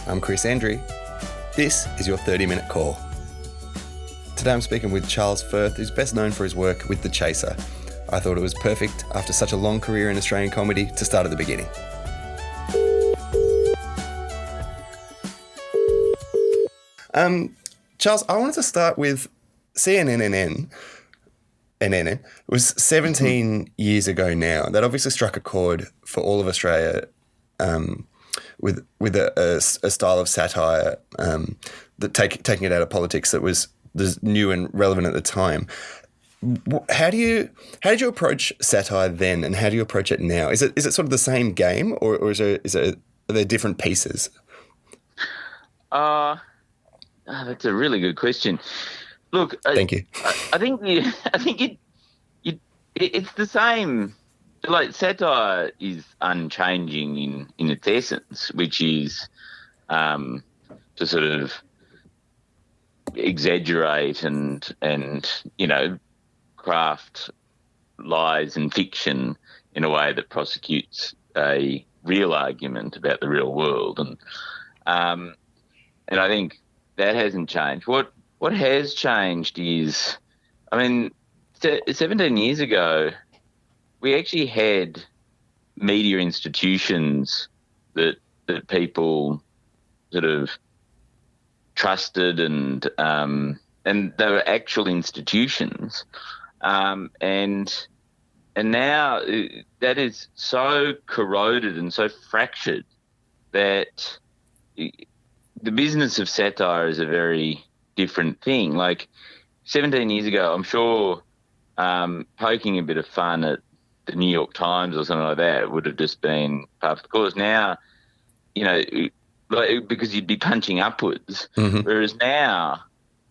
I'm Chris Endrey. This is your 30-minute call. Today I'm speaking with Charles Firth, who's best known for his work with The Chaser. I thought it was perfect, after such a long career in Australian comedy, to start at the beginning. Charles, I wanted to start with CNN. It was 17 years ago now. That obviously struck a chord for all of Australia with a style of satire that taking it out of politics that was new and relevant at the time. How did you approach satire then, and how do you approach it now? Is it sort of the same game, or are there different pieces? That's a really good question. Look, thank you. I think it's the same. Like, satire is unchanging in its essence, which is to sort of exaggerate and craft lies and fiction in a way that prosecutes a real argument about the real world, and I think that hasn't changed. What has changed is, 17 years ago, we actually had media institutions that people sort of trusted, and they were actual institutions. And now that is so corroded and so fractured that the business of satire is a very different thing. Like 17 years ago, I'm sure poking a bit of fun at the New York Times or something like that would have just been part of the course. Now, because you'd be punching upwards, whereas now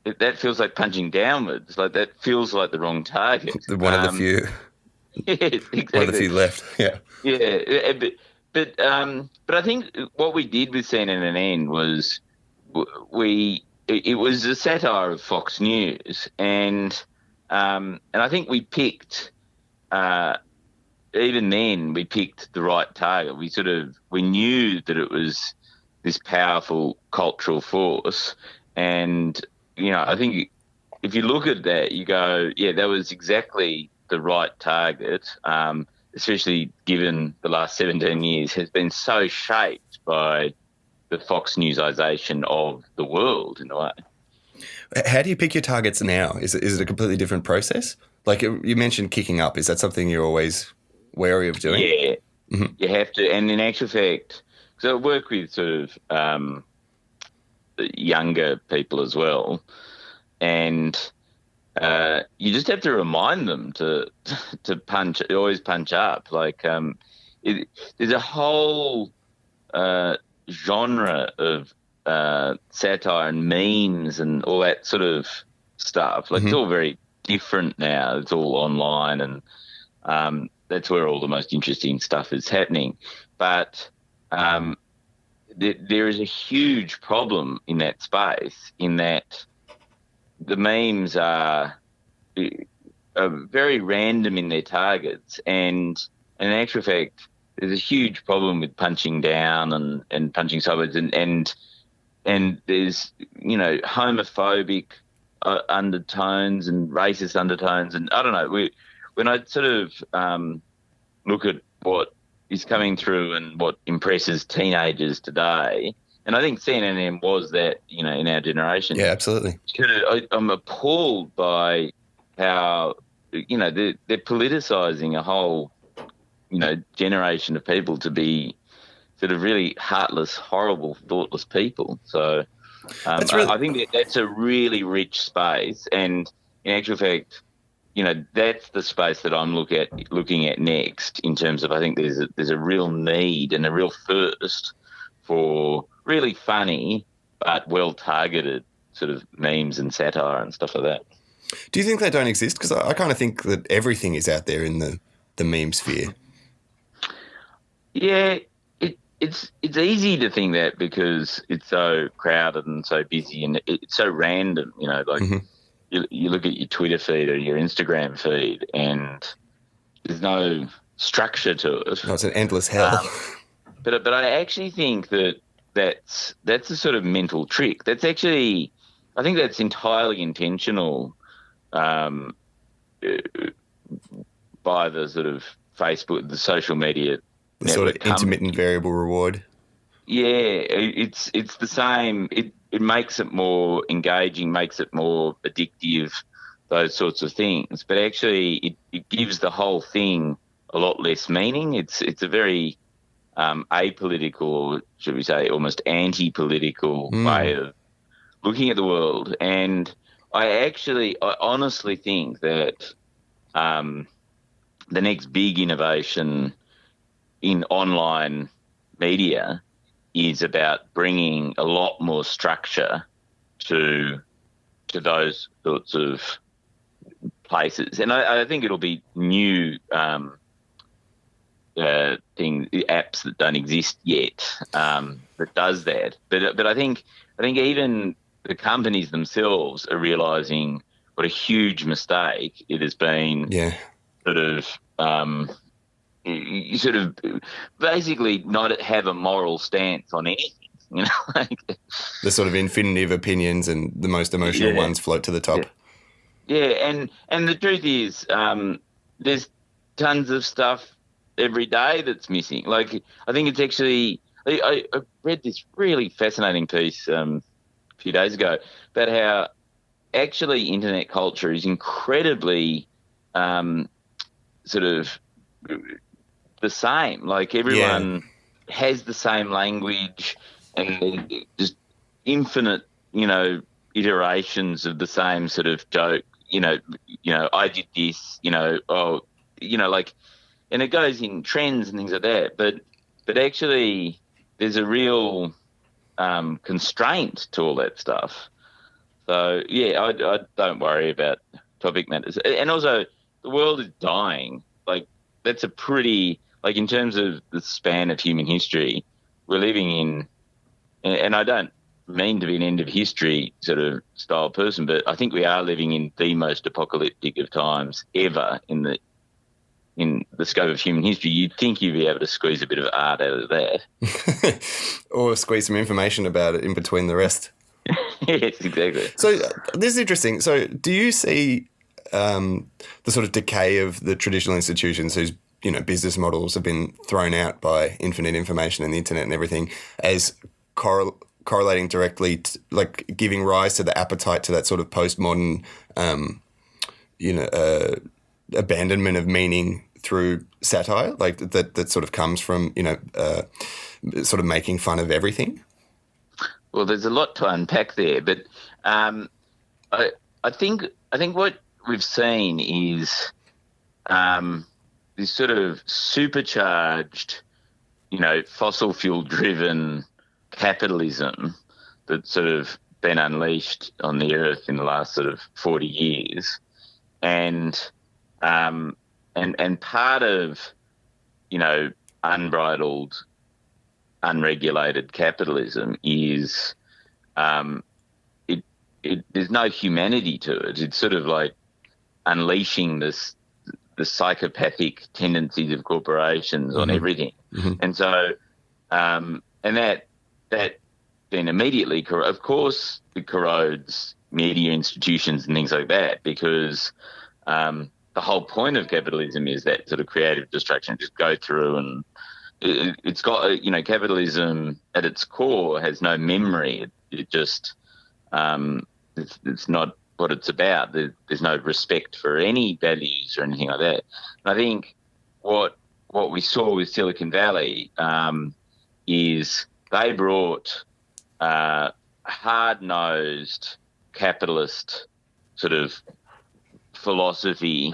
that feels like punching downwards. Like, that feels like the wrong target. One of the few. Yes, exactly. One of the few left. Yeah. Yeah, but I think what we did with CNN was it was a satire of Fox News, and I think we picked. Even then, we picked the right target. We knew that it was this powerful cultural force, and I think if you look at that, you go, yeah, that was exactly the right target. Especially given the last 17 years has been so shaped by the Fox Newsization of the world in a way. How do you pick your targets now? Is it a completely different process? Like, you mentioned kicking up. Is that something you're always wary of doing? Yeah, You have to. And in actual fact, because I work with sort of younger people as well, and you just have to remind them to always punch up. Like, there's a whole genre of satire and memes and all that sort of stuff. Like, it's all very different now. It's all online, and that's where all the most interesting stuff is happening. But there is a huge problem in that space, in that the memes are very random in their targets, and in actual fact, there's a huge problem with punching down and punching sideways, and there's homophobic undertones and racist undertones, and I don't know. When I sort of look at what is coming through and what impresses teenagers today, and I think CNN was that, in our generation. Yeah, absolutely. I'm appalled by how, they're politicising a whole, generation of people to be sort of really heartless, horrible, thoughtless people. So I think that's a really rich space, and in actual fact, that's the space that I'm looking at next, in terms of, I think there's a real need and a real thirst for really funny but well-targeted sort of memes and satire and stuff like that. Do you think they don't exist? Because I kind of think that everything is out there in the meme sphere. Yeah, it's easy to think that because it's so crowded and so busy and it's so random, you look at your Twitter feed or your Instagram feed and there's no structure to it. No, it's an endless hell. But I actually think that that's a sort of mental trick. That's actually, I think that's entirely intentional um, by the sort of Facebook, the social media The sort of network intermittent company. variable reward. Yeah, it's the same. It makes it more engaging, makes it more addictive, those sorts of things. But actually, it gives the whole thing a lot less meaning. It's a very apolitical, should we say, almost anti-political way of looking at the world. And I honestly think that um, the next big innovation in online media is about bringing a lot more structure to those sorts of places. And I think it'll be new apps that don't exist yet that does that. But I think even the companies themselves are realising what a huge mistake it has been. Yeah. Sort of. You sort of basically not have a moral stance on anything, you know. Like, The sort of infinitive opinions and the most emotional yeah, ones float to the top. yeah, and the truth is, there's tons of stuff every day that's missing. Like, I think it's actually, I read this really fascinating piece a few days ago about how actually internet culture is incredibly sort of the same. Like, Yeah. everyone has the same language and just infinite, iterations of the same sort of joke. I did this. Like, and it goes in trends and things like that. But actually, there's a real constraint to all that stuff. So yeah, I don't worry about topic matters. And also, the world is dying. Like, that's a pretty, like, in terms of the span of human history, we're living in, and I don't mean to be an end of history sort of style person, but I think we are living in the most apocalyptic of times ever in the scope of human history. You'd think you'd be able to squeeze a bit of art out of that. Or squeeze some information about it in between the rest. Yes, exactly. So this is interesting. So do you see the sort of decay of the traditional institutions whose business models have been thrown out by infinite information and the internet and everything as correlating directly to, like, giving rise to the appetite to that sort of postmodern abandonment of meaning through satire, like that sort of comes from sort of making fun of everything? Well, there's a lot to unpack there, but I think what we've seen is this sort of supercharged, fossil fuel driven capitalism that's sort of been unleashed on the earth in the last sort of 40 years, and part of unbridled, unregulated capitalism is there's no humanity to it. It's sort of like unleashing the psychopathic tendencies of corporations on everything. Mm-hmm. And so and that then immediately, of course, it corrodes media institutions and things like that, because the whole point of capitalism is that sort of creative destruction. Just go through, and it's got, capitalism at its core has no memory. It just it's not what it's about. There's no respect for any values or anything like that. And I think what we saw with Silicon Valley is they brought hard-nosed capitalist sort of philosophy,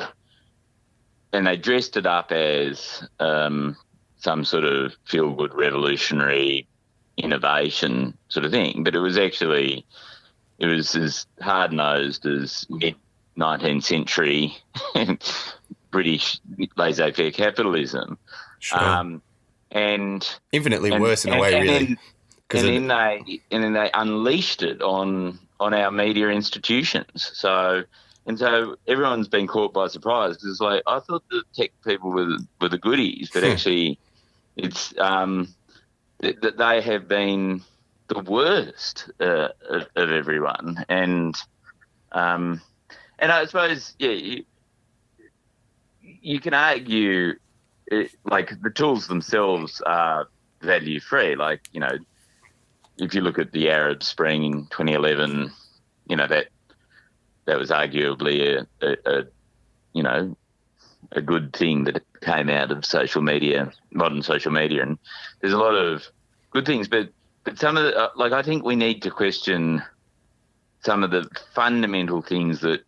and they dressed it up as some sort of feel-good revolutionary innovation sort of thing. But it was as hard-nosed as mid-19th century British laissez-faire capitalism. Sure. And infinitely worse in a way, really. Then they unleashed it on our media institutions. So everyone's been caught by surprise, because it's like, I thought the tech people were the goodies, but actually it's that they have been the worst of everyone, and I suppose you can argue like the tools themselves are value free. Like, if you look at the Arab Spring in 2011, that was arguably a good thing that came out of social media, modern social media, and there's a lot of good things, but some of the I think we need to question some of the fundamental things that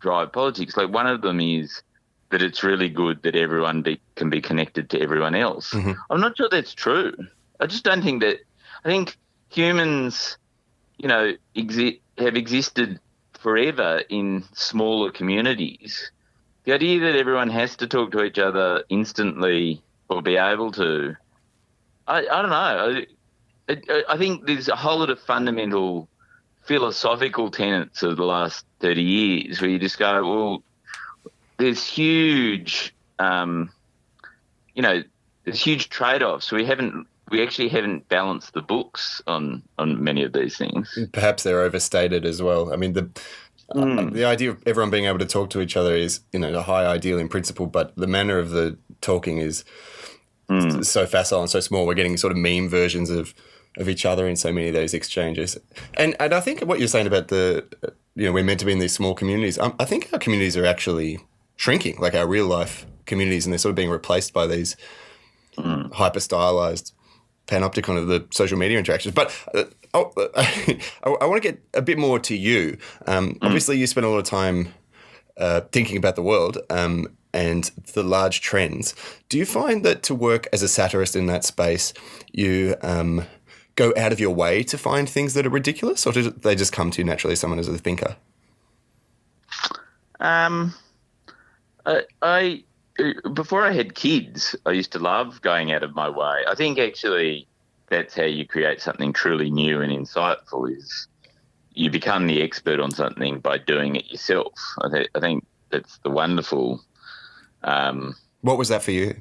drive politics. Like, one of them is that it's really good that everyone can be connected to everyone else. Mm-hmm. I'm not sure that's true. I just don't think that. I think humans, have existed forever in smaller communities. The idea that everyone has to talk to each other instantly or be able to, I don't know. I think there's a whole lot of fundamental philosophical tenets of the last 30 years where you just go, well, there's huge, there's huge trade-offs. We actually haven't balanced the books on many of these things. Perhaps they're overstated as well. I mean, the idea of everyone being able to talk to each other is, a high ideal in principle, but the manner of the talking is so facile and so small. We're getting sort of meme versions of each other in so many of those exchanges. And I think what you're saying about we're meant to be in these small communities, I think our communities are actually shrinking, like our real life communities, and they're sort of being replaced by these hyper stylized panopticon of the social media interactions. But I want to get a bit more to you. Obviously, you spend a lot of time thinking about the world and the large trends. Do you find that to work as a satirist in that space, you go out of your way to find things that are ridiculous, or do they just come to you naturally as someone as a thinker? I before I had kids, I used to love going out of my way. I think actually that's how you create something truly new and insightful, is you become the expert on something by doing it yourself. I think that's the wonderful... What was that for you?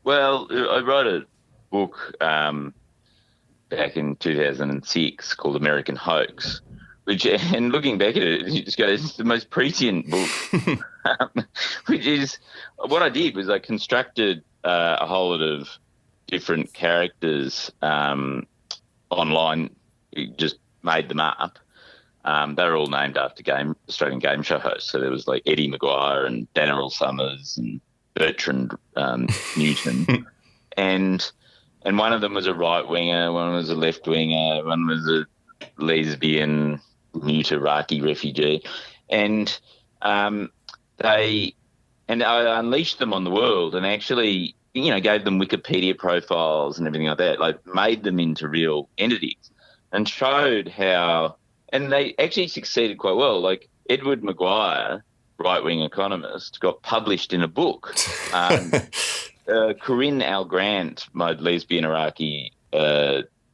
Well, I wrote a book back in 2006 called American Hoax, and looking back at it, you just go, it's the most prescient book. Which is, what I did was I constructed a whole lot of different characters online, just made them up. They were all named after Australian game show hosts. So there was like Eddie Maguire and Daniel Summers and Bertrand Newton. And one of them was a right winger, one was a left winger, one was a lesbian new to Iraqi refugee. And I unleashed them on the world and actually, gave them Wikipedia profiles and everything like that, like made them into real entities and showed how, and they actually succeeded quite well. Like Edward Maguire, right-wing economist, got published in a book. Corinne Al-Grant, my lesbian Iraqi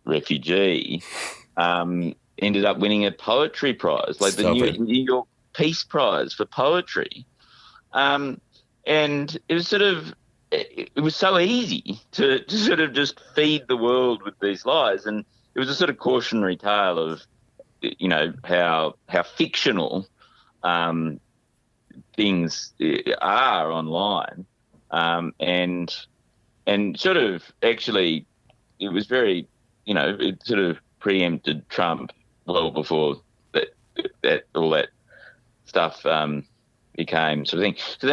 refugee, ended up winning a poetry prize, like the New York Peace Prize for poetry. And it was it was so easy to sort of just feed the world with these lies. And it was a sort of cautionary tale of, how fictional things are online. And sort of actually it was very, it sort of preempted Trump well before that all that stuff became sort of thing. So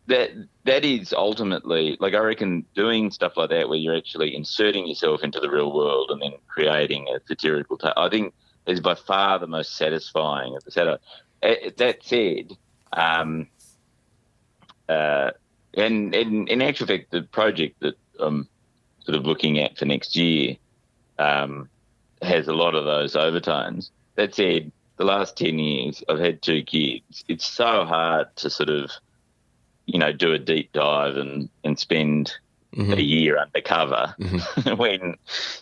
that is ultimately, like, I reckon doing stuff like that where you're actually inserting yourself into the real world and then creating a satirical I think is by far the most satisfying of the satire. That said, and in actual fact, the project that I'm sort of looking at for next year has a lot of those overtones. That said, the last 10 years, I've had 2 kids. It's so hard to sort of, do a deep dive and spend a year undercover when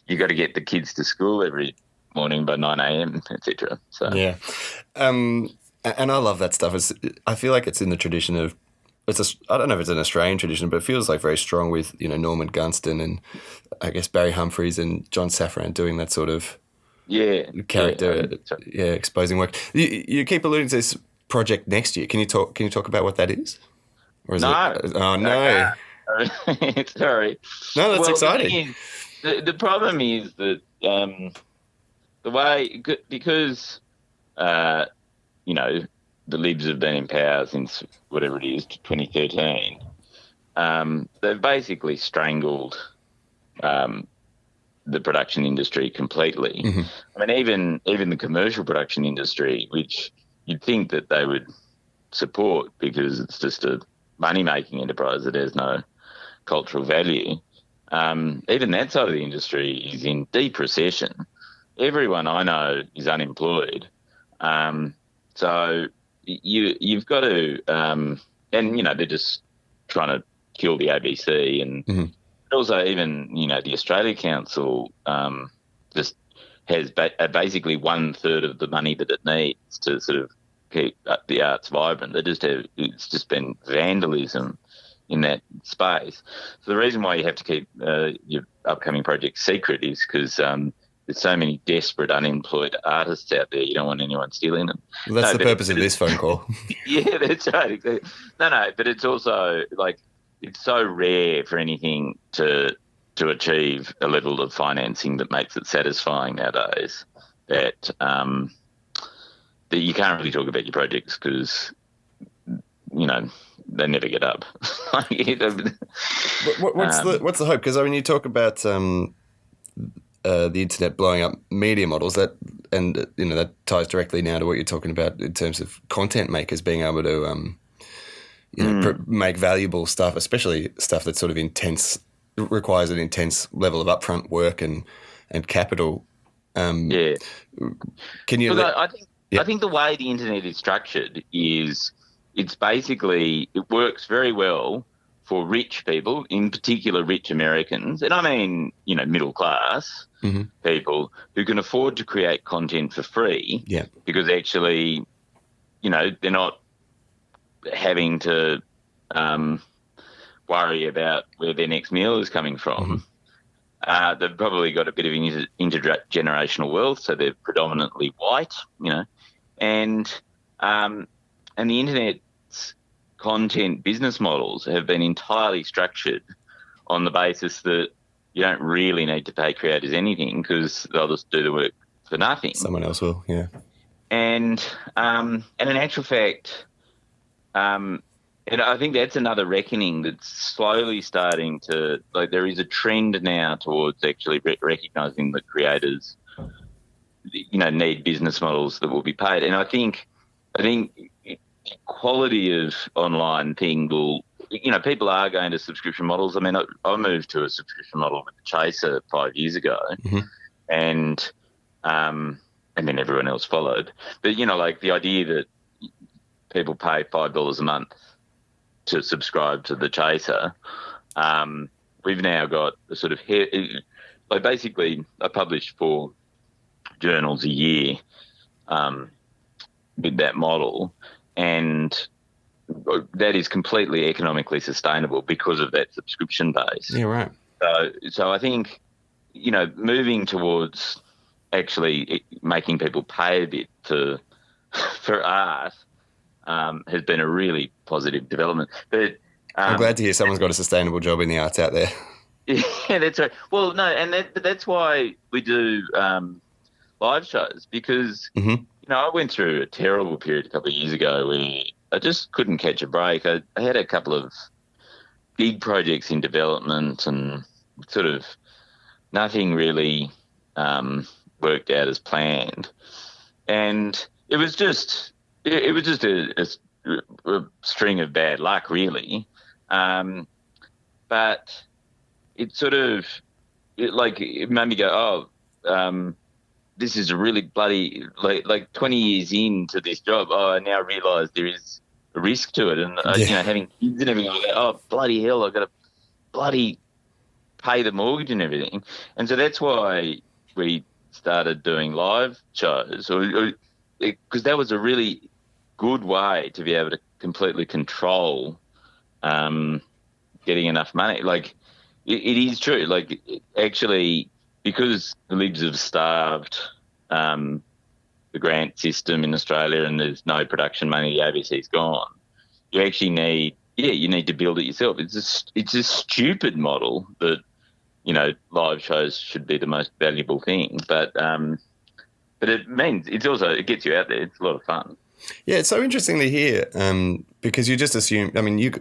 you got to get the kids to school every morning by 9 a.m, etc. So yeah, and I love that stuff. I feel like it's in the tradition of I don't know if it's an Australian tradition, but it feels like very strong with, you know, Norman Gunston and I guess Barry Humphries and John Safran doing that sort of character, exposing work. You keep alluding to this project next year. Can you talk about what that is? Or is No. it? Oh no. Sorry. No, that's Well, exciting. the problem is that the way, because you know, the Libs have been in power since whatever it is, 2013. They've basically strangled the production industry completely. Mm-hmm. I mean, even the commercial production industry, which you'd think that they would support because it's just a money-making enterprise that has no cultural value. Even that side of the industry is in deep recession. Everyone I know is unemployed. So you've got to, and you know, they're just trying to kill the ABC, and mm-hmm. also even, you know, the Australia Council just has basically 1/3 of the money that it needs to sort of keep the arts vibrant. It's just been vandalism in that space. So the reason why you have to keep your upcoming project secret is because there's so many desperate unemployed artists out there. You don't want anyone stealing them. Well, that's the purpose of this phone call. Yeah, that's right. Exactly. No, but it's also like it's so rare for anything to achieve a level of financing that makes it satisfying nowadays that that you can't really talk about your projects because, you know, they never get up. What's the hope? Because I mean, you talk about the internet blowing up media models and you know that ties directly now to what you're talking about in terms of content makers being able to make valuable stuff, especially stuff that's sort of intense, requires an intense level of upfront work and capital. Can you? Look, I think the way the internet is structured is it works very well for rich people, in particular rich Americans, and I mean, you know, middle class mm-hmm. people who can afford to create content for free because actually, you know, they're not having to worry about where their next meal is coming from. Mm-hmm. They've probably got a bit of intergenerational wealth, so they're predominantly white, you know, and the internet's content business models have been entirely structured on the basis that you don't really need to pay creators anything because they'll just do the work for nothing. Someone else will, yeah. And in actual fact, and I think that's another reckoning that's slowly starting to, like, there is a trend now towards actually recognising that creators, you know, need business models that will be paid. And I think the quality of online thing will, you know, people are going to subscription models. I mean, I moved to a subscription model with the Chaser 5 years ago, mm-hmm. and then everyone else followed. But, you know, like the idea that people pay $5 a month to subscribe to the Chaser, we've now got a sort of like basically I publish 4 journals a year with that model, and that is completely economically sustainable because of that subscription base. Yeah, right. So I think, you know, moving towards actually making people pay a bit for art has been a really positive development. But I'm glad to hear someone's got a sustainable job in the arts out there. Yeah, that's right. Well, no, and that's why we do live shows because, mm-hmm. you know, I went through a terrible period a couple of years ago where I just couldn't catch a break. I had a couple of big projects in development and sort of nothing really worked out as planned. And it was just a string of bad luck, really. But it sort of it made me go, this is a really bloody, like 20 years into this job, I now realise there is a risk to it. And, you know, having kids and everything, I go, bloody hell, I've got to bloody pay the mortgage and everything. And so that's why we started doing live shows, because that was a really good way to be able to completely control getting enough money. Like, it is true. Like, actually, because the Libs have starved the grant system in Australia and there's no production money, the ABC's gone, you actually need to build it yourself. It's a stupid model that, live shows should be the most valuable thing, but it means it gets you out there. It's a lot of fun. Yeah, it's so interesting to hear because you just assume. I mean, you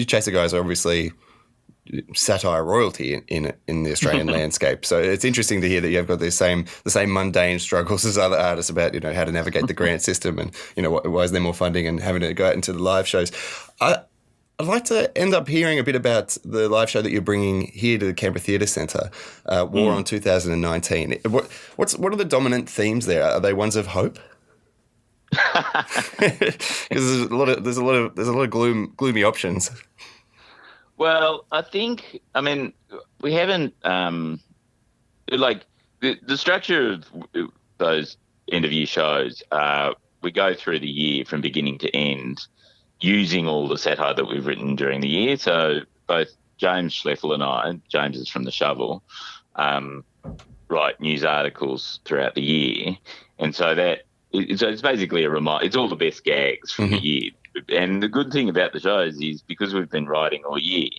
Chaser guys are obviously satire royalty in the Australian landscape. So it's interesting to hear that you've got the same mundane struggles as other artists about how to navigate the grant system and why is there more funding and having to go out into the live shows. I'd like to end up hearing a bit about the live show that you're bringing here to the Canberra Theatre Centre, War on 2019. What are the dominant themes there? Are they ones of hope? Because there's a lot of gloomy options. Well, we haven't the structure of those end of year shows. We go through the year from beginning to end, using all the satire that we've written during the year. So both James Schleffel and I, James is from The Shovel, write news articles throughout the year, and so it's basically a reminder. It's all the best gags from the year. And the good thing about the shows is because we've been writing all year,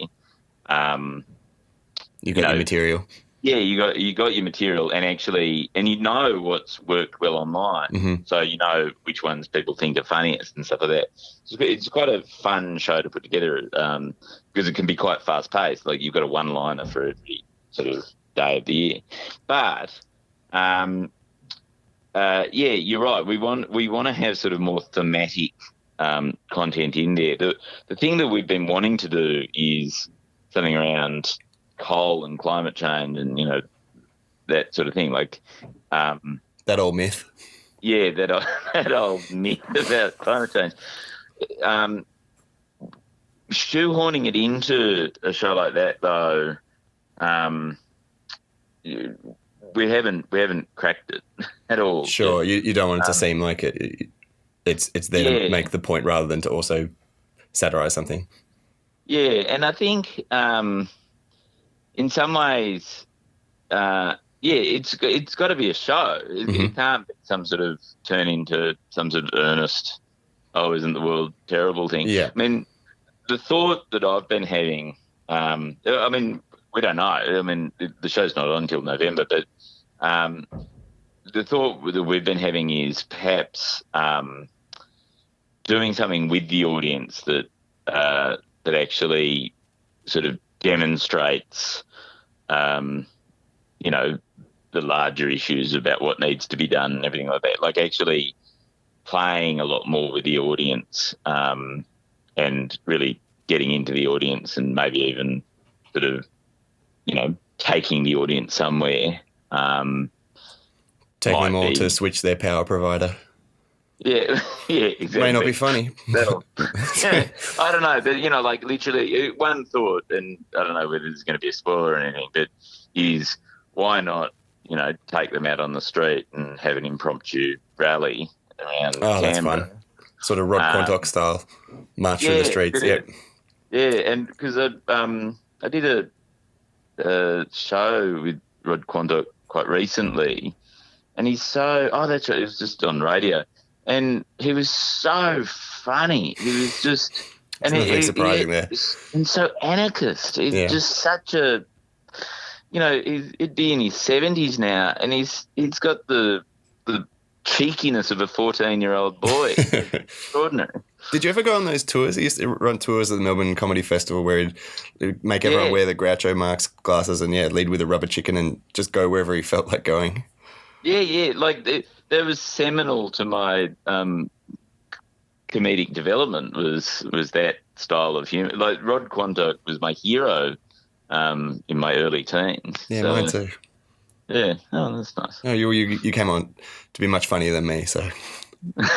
you got your material. Yeah, you got your material, and you know what's worked well online, so you know which ones people think are funniest and stuff like that. It's quite a fun show to put together because it can be quite fast paced. Like you've got a one-liner for every sort of day of the year, but. You're right. We want to have sort of more thematic content in there. The thing that we've been wanting to do is something around coal and climate change and that sort of thing. Like that old myth. Yeah, that old myth about climate change. Shoehorning it into a show like that, though. We haven't cracked it at all. Sure, you don't want it to seem like it's there to make the point rather than to also satirize something. Yeah, and I think in some ways, it's got to be a show. It can't be some sort of turn into some sort of earnest, isn't the world terrible thing. Yeah. I mean, the thought that I've been having, we don't know. I mean, the show's not on until November, but the thought that we've been having is perhaps doing something with the audience that actually sort of demonstrates, the larger issues about what needs to be done and everything like that. Like actually playing a lot more with the audience and really getting into the audience and maybe even sort of, taking the audience somewhere. Taking them all to switch their power provider. Yeah, exactly. May not be funny. I don't know, but, like literally one thought, and I don't know whether it's going to be a spoiler or anything, but is why not, take them out on the street and have an impromptu rally around Canberra. That's fun. Sort of Rod Quantock style march through the streets. Yeah, and because I did a show with Rod Quantock quite recently, and he's that's right, it was just on radio, and he was so funny. He was just and nothing surprising there, and so anarchist. He's just such a, he'd be in his 70s now, and he's got the cheekiness of a 14-year-old boy. Extraordinary. Did you ever go on those tours? He used to run tours at the Melbourne Comedy Festival where he'd make everyone wear the Groucho Marx glasses and, lead with a rubber chicken and just go wherever he felt like going. Yeah. Like, that was seminal to my comedic development was that style of humour. Like, Rod Quantock was my hero in my early teens. Yeah, mine too. Yeah. Oh, that's nice. Oh, you came on to be much funnier than me, so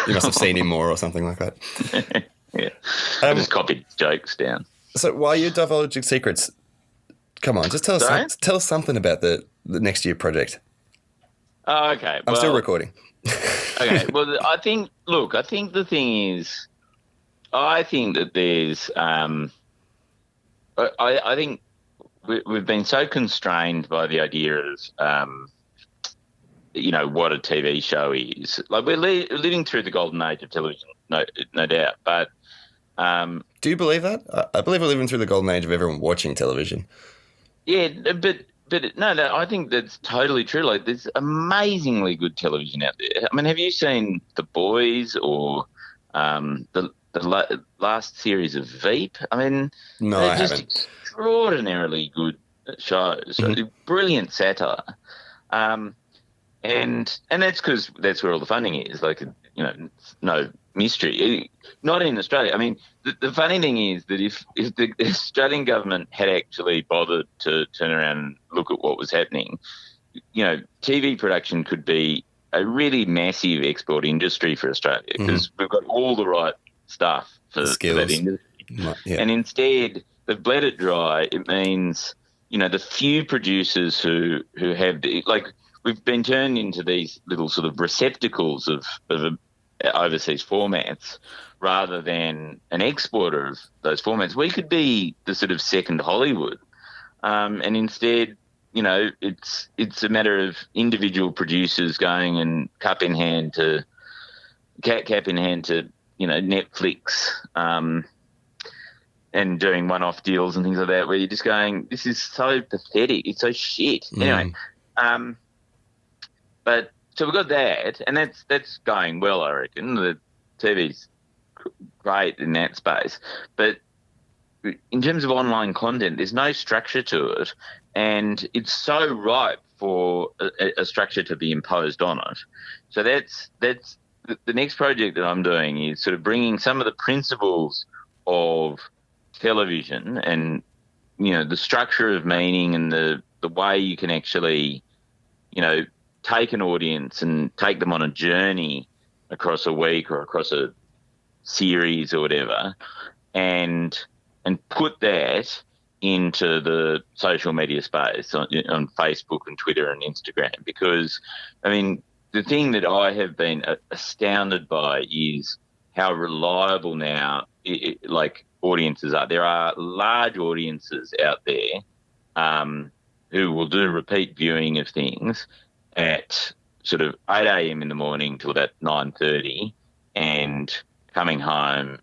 you must have seen him more or something like that. Yeah. I just copied jokes down. So while you're divulging secrets, come on, just tell us something about the next year project. Oh, okay. I'm still recording. Okay. Well, I think the thing is, I think that there's. I think we've been so constrained by the idea of what a TV show is. Like we're living through the golden age of television, no doubt. But do you believe that? I believe we're living through the golden age of everyone watching television. Yeah, but no, I think that's totally true. Like there's amazingly good television out there. I mean, have you seen The Boys or the last series of Veep? I mean, no, they're I just haven't. extraordinarily good shows. Mm-hmm. Brilliant satire. And that's because that's where all the funding is. Like, it's no mystery. Not in Australia. I mean, the funny thing is that if the Australian government had actually bothered to turn around and look at what was happening, TV production could be a really massive export industry for Australia because we've got all the right stuff for that industry. Yeah. And instead, they've bled it dry. It means, the few producers who have we've been turned into these little sort of receptacles of overseas formats rather than an exporter of those formats. We could be the sort of second Hollywood, and instead, it's a matter of individual producers going and cap in hand to Netflix, and doing one-off deals and things like that, where you're just going, this is so pathetic. It's so shit. Anyway. But so we've got that, and that's going well, I reckon. The TV's great in that space. But in terms of online content, there's no structure to it, and it's so ripe for a structure to be imposed on it. So that's the next project that I'm doing is sort of bringing some of the principles of television and, the structure of meaning and the way you can actually, take an audience and take them on a journey across a week or across a series or whatever, and put that into the social media space on Facebook and Twitter and Instagram. Because, I mean, the thing that I have been astounded by is how reliable now, audiences are. There are large audiences out there who will do repeat viewing of things at sort of 8 a.m. in the morning till about 9:30 and coming home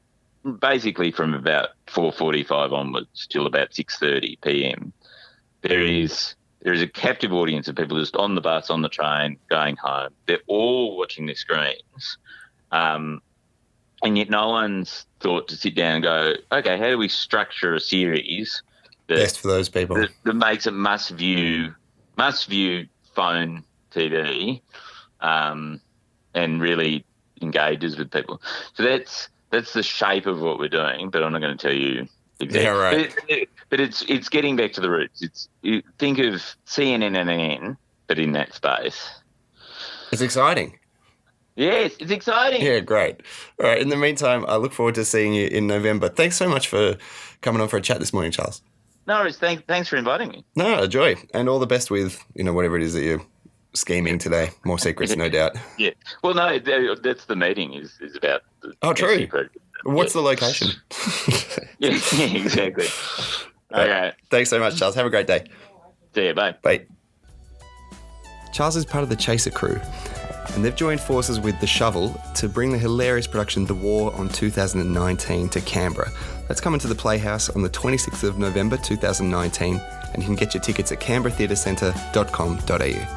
basically from about 4:45 onwards till about 6:30 p.m. There is a captive audience of people just on the bus, on the train, going home. They're all watching their screens. And yet no one's thought to sit down and go, okay, how do we structure a series best for those people that makes it must view phone TV, and really engages with people. So that's the shape of what we're doing, but I'm not going to tell you exactly. Yeah, right. But it's getting back to the roots. Think of CNN, but in that space. It's exciting. Yes, it's exciting. Yeah, great. All right. In the meantime, I look forward to seeing you in November. Thanks so much for coming on for a chat this morning, Charles. No worries. Thanks for inviting me. No, a joy. And all the best with, whatever it is that you're scheming today. More secrets, no doubt. Yeah. Well, no, that's the meeting is about. True. What's the location? yeah, exactly. Okay. Thanks so much, Charles. Have a great day. See you. Bye. Bye. Charles is part of the Chaser crew, and they've joined forces with The Shovel to bring the hilarious production The War on 2019 to Canberra. That's coming to the Playhouse on the 26th of November 2019, and you can get your tickets at canberratheatrecentre.com.au.